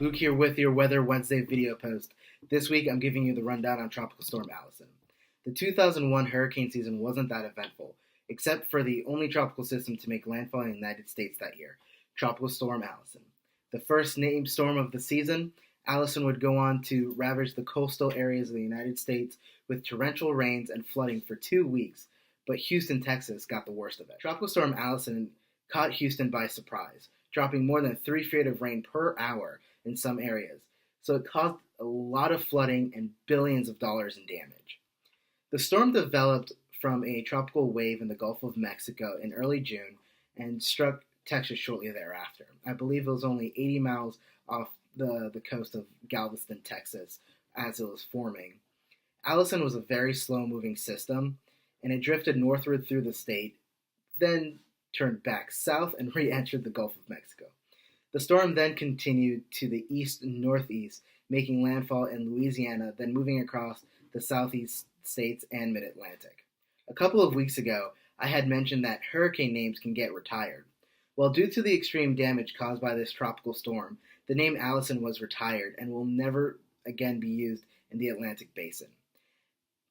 Luke here with your Weather Wednesday video post. This week I'm giving you the rundown on Tropical Storm Allison. The 2001 hurricane season wasn't that eventful, except for the only tropical system to make landfall in the United States that year, Tropical Storm Allison. The first named storm of the season, Allison would go on to ravage the coastal areas of the United States with torrential rains and flooding for 2 weeks, but Houston, Texas got the worst of it. Tropical Storm Allison caught Houston by surprise, dropping more than 3 feet of rain per hour in some areas, so it caused a lot of flooding and billions of dollars in damage. The storm developed from a tropical wave in the Gulf of Mexico in early June and struck Texas shortly thereafter. I believe it was only 80 miles off the coast of Galveston, Texas, as it was forming. Allison was a very slow-moving system, and it drifted northward through the state, then turned back south and re-entered the Gulf of Mexico. The storm then continued to the east and northeast, making landfall in Louisiana, then moving across the southeast states and mid-Atlantic. A couple of weeks ago, I had mentioned that hurricane names can get retired. Well, due to the extreme damage caused by this tropical storm, the name Allison was retired and will never again be used in the Atlantic basin.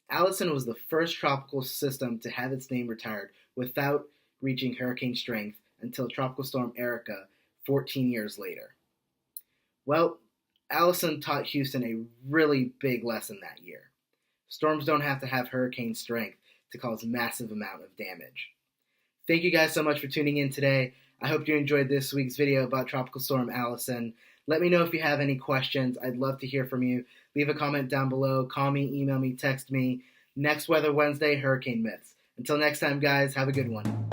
Allison was the first tropical system to have its name retired without reaching hurricane strength until Tropical Storm Erica 14 years later. Well, Allison taught Houston a really big lesson that year. Storms don't have to have hurricane strength to cause massive amount of damage. Thank you guys so much for tuning in today. I hope you enjoyed this week's video about Tropical Storm Allison. Let me know if you have any questions. I'd love to hear from you. Leave a comment down below. Call me, email me, text me. Next Weather Wednesday, Hurricane Myths. Until next time, guys, have a good one.